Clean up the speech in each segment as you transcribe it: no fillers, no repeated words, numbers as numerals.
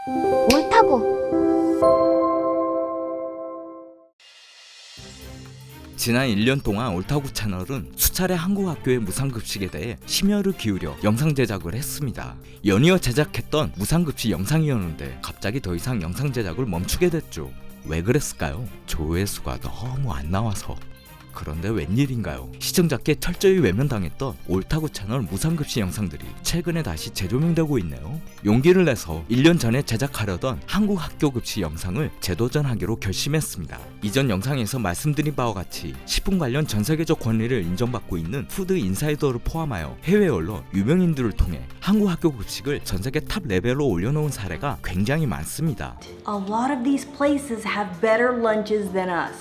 옳다고. 지난 1년 동안 옳다고 채널은 수차례 한국 학교의 무상급식에 대해 심혈을 기울여 영상 제작을 했습니다. 연이어 제작했던 무상급식 영상이었는데 갑자기 더 이상 영상 제작을 멈추게 됐죠. 왜 그랬을까요? 조회수가 너무 안 나와서. 그런데 웬일인가요? 시청자께 철저히 외면당했던 옳다고 채널 무상급식 영상들이 최근에 다시 재조명되고 있네요. 용기를 내서 1년 전에 제작하려던 한국 학교급식 영상을 재도전하기로 결심했습니다. 이전 영상에서 말씀드린 바와 같이 식품 관련 전세계적 권위를 인정받고 있는 푸드 인사이더를 포함하여 해외언론, 유명인들을 통해 한국 학교급식을 전세계 탑 레벨로 올려놓은 사례가 굉장히 많습니다. A lot of these places have better lunches than us.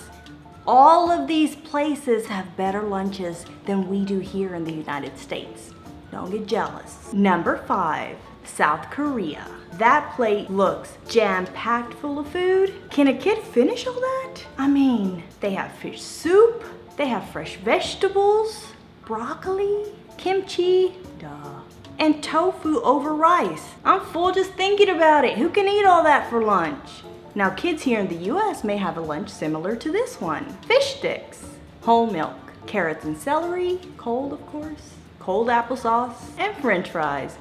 All of these places have better lunches than we do here in the United States. Don't get jealous. Number 5, South Korea. That plate looks jam-packed full of food. Can a kid finish all that? I mean, they have fish soup, they have fresh vegetables, broccoli, kimchi, duh, and tofu over rice. I'm full just thinking about it. Who can eat all that for lunch? Now, kids here in the US may have a lunch similar to this one. Fish sticks, whole milk, carrots and celery, cold of course, cold applesauce, and french fries.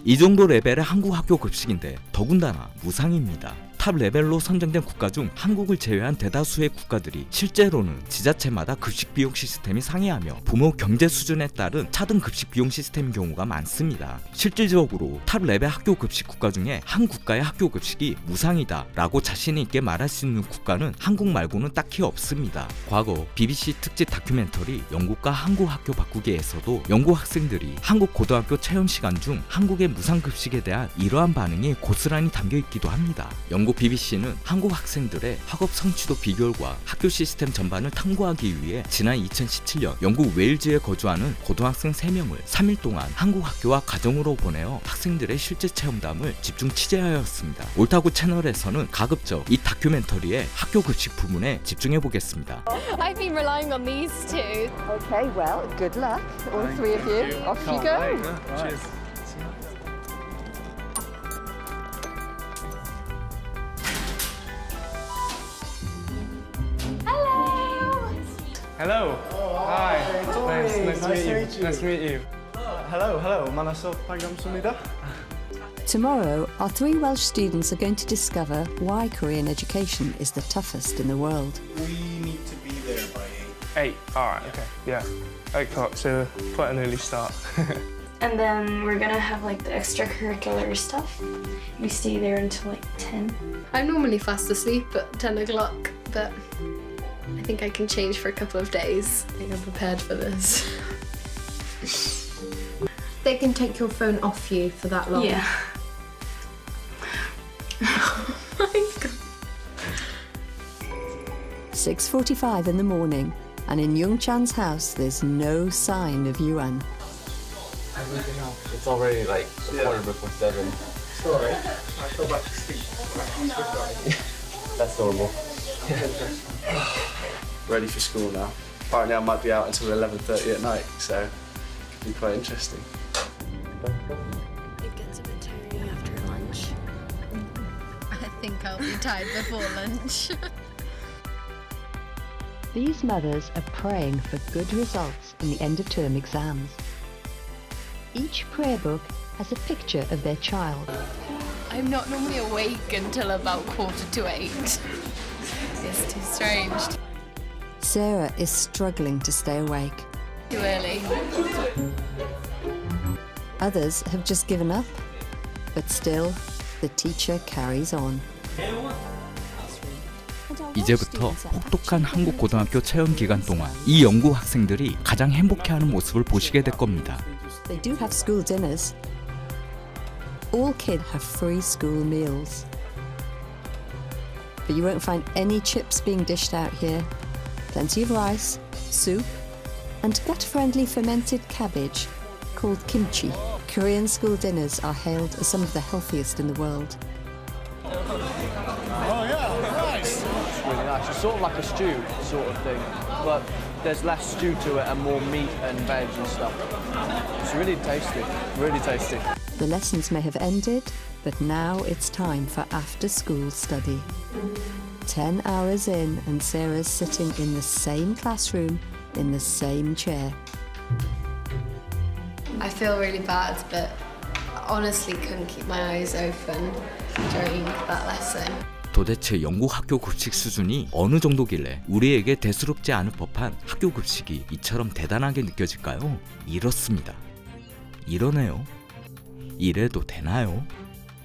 이 정도 레벨의 한국 학교 급식인데 더군다나 무상입니다. 탑 레벨로 선정된 국가 중 한국을 제외한 대다수의 국가들이 실제로는 지자체마다 급식 비용 시스템이 상이하며 부모 경제 수준에 따른 차등 급식 비용 시스템인 경우가 많습니다. 실질적으로 탑 레벨 학교 급식 국가 중에 한 국가의 학교 급식이 무상이다 라고 자신 있게 말할 수 있는 국가는 한국 말고는 딱히 없습니다. 과거 BBC 특집 다큐멘터리 영국과 한국 학교 바꾸기에서도 영국 학생들이 한국 고등학교 체험 시간 중 한국의 무상급식에 대한 이러한 반응이 고스란히 담겨 있기도 합니다. 영국 BBC는 한국 학생들의 학업 성취도 비결과 학교 시스템 전반을 탐구하기 위해 지난 2017년 영국 웨일즈에 거주하는 고등학생 3명을 3일 동안 한국 학교와 가정으로 보내어 학생들의 실제 체험담을 집중 취재하였습니다. 옳다고 채널에서는 가급적 이 다큐멘터리의 학교 급식 부분에 집중해 보겠습니다. I've been relying on these two. Okay, well, good luck, all three of you. Off you go. Cheers. Hello. Hi. Nice to meet you. Nice to meet you. Hello. 만나서 반갑습니다. Tomorrow, our 3 Welsh students are going to discover why Korean education is the toughest in the world. We need to be there by 8. 8. Alright, okay. Yeah. 8 o'clock, so quite an early start. And then we're gonna have like the extracurricular stuff. We stay there until like 10. I'm normally fast asleep at 10 o'clock, but I think I can change for a couple of days. I think I'm prepared for this. They can take your phone off you for that long. Yeah. Oh my god. 6:45 in the morning, and in Young Chan's house, there's no sign of Yuan. Everything else. It's already like 7:15. Sorry. I fell back to sleep. That's normal. Ready for school now. Apparently I might be out until 11:30 at night, so it could be quite interesting. It gets a bit tiring after lunch. I think I'll be tired before lunch. These mothers are praying for good results in the end-of-term exams. Each prayer book has a picture of their child. I'm not normally awake until about 7:45. It's too strange. Sarah is struggling to stay awake. Too early. Others have just given up, but still, the teacher carries on. 이제부터 혹독한 한국 고등학교 체험 기간 동안 이 영국 학생들이 가장 행복해하는 모습을 보시게 될 겁니다. They do have school dinners. All kids have free school meals. But you won't find any chips being dished out here. Plenty of rice, soup, and gut-friendly fermented cabbage called kimchi. Korean school dinners are hailed as some of the healthiest in the world. Oh yeah, nice. It's really nice. It's sort of like a stew sort of thing, but there's less stew to it and more meat and veg and stuff. It's really tasty, really tasty. The lessons may have ended, but now it's time for after-school study. 10 hours in and Sarah's sitting in the same classroom, in the same chair. I feel really bad, but honestly couldn't keep my eyes open during that lesson. 도대체 영국 학교 급식 수준이 어느 정도길래 우리에게 대수롭지 않을 법한 학교 급식이 이처럼 대단하게 느껴질까요? 이렇습니다. 이러네요. 이래도 되나요?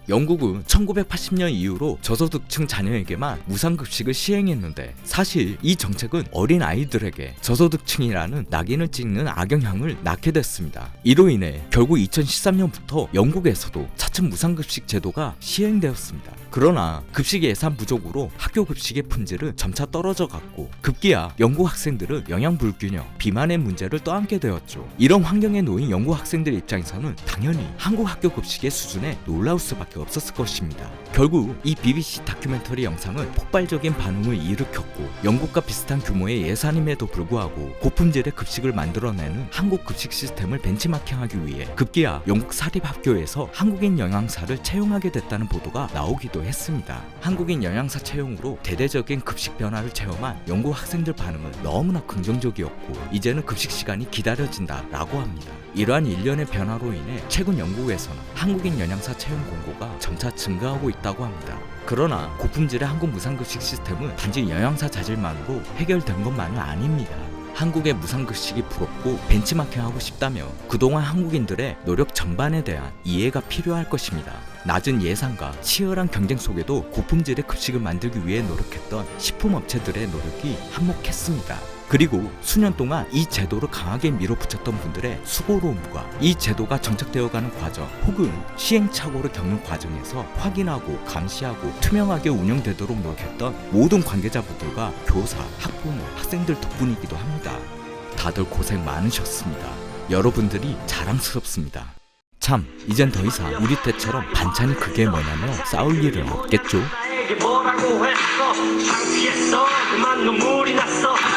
영국은 1980년 이후로 저소득층 자녀에게만 무상급식을 시행했는데 사실 이 정책은 어린 아이들에게 저소득층이라는 낙인을 찍는 악영향을 낳게 됐습니다. 이로 인해 결국 2013년부터 영국에서도 차츰 무상급식 제도가 시행되었습니다. 그러나 급식 예산 부족으로 학교 급식의 품질은 점차 떨어져 갔고 급기야 영국 학생들은 영양 불균형, 비만의 문제를 떠안게 되었죠. 이런 환경에 놓인 영국 학생들 입장에서는 당연히 한국 학교 급식의 수준에 놀라울 수밖에 없었을 것입니다. 결국 이 BBC 다큐멘터리 영상은 폭발적인 반응을 일으켰고 영국과 비슷한 규모의 예산임에도 불구하고 고품질의 급식을 만들어내는 한국 급식 시스템을 벤치마킹하기 위해 급기야 영국 사립학교에서 한국인 영양사를 채용하게 됐다는 보도가 나오기도 했습니다. 한국인 영양사 채용으로 대대적인 급식 변화를 체험한 영국 학생들 반응은 너무나 긍정적이었고 이제는 급식 시간이 기다려진다 라고 합니다. 이러한 일련의 변화로 인해 최근 영국에서는 한국인 영양사 채용 공고가 점차 증가하고 있다고 합니다. 그러나 고품질의 한국 무상급식 시스템은 단지 영양사 자질만으로 해결된 것만은 아닙니다. 한국의 무상급식이 부럽고 벤치마킹하고 싶다면 그동안 한국인들의 노력 전반에 대한 이해가 필요할 것입니다. 낮은 예산과 치열한 경쟁 속에도 고품질의 급식을 만들기 위해 노력했던 식품업체들의 노력이 한몫했습니다. 그리고 수년 동안 이 제도를 강하게 밀어붙였던 분들의 수고로움과 이 제도가 정착되어가는 과정 혹은 시행착오를 겪는 과정에서 확인하고 감시하고 투명하게 운영되도록 노력했던 모든 관계자분들과 교사, 학부모, 학생들 덕분이기도 합니다. 다들 고생 많으셨습니다. 여러분들이 자랑스럽습니다. 참, 이젠 더 이상 우리 때처럼 반찬이 그게 뭐냐며 싸울 일은 없겠죠? 뭐라고 했어? 창피했어. 그만 눈물이 났어.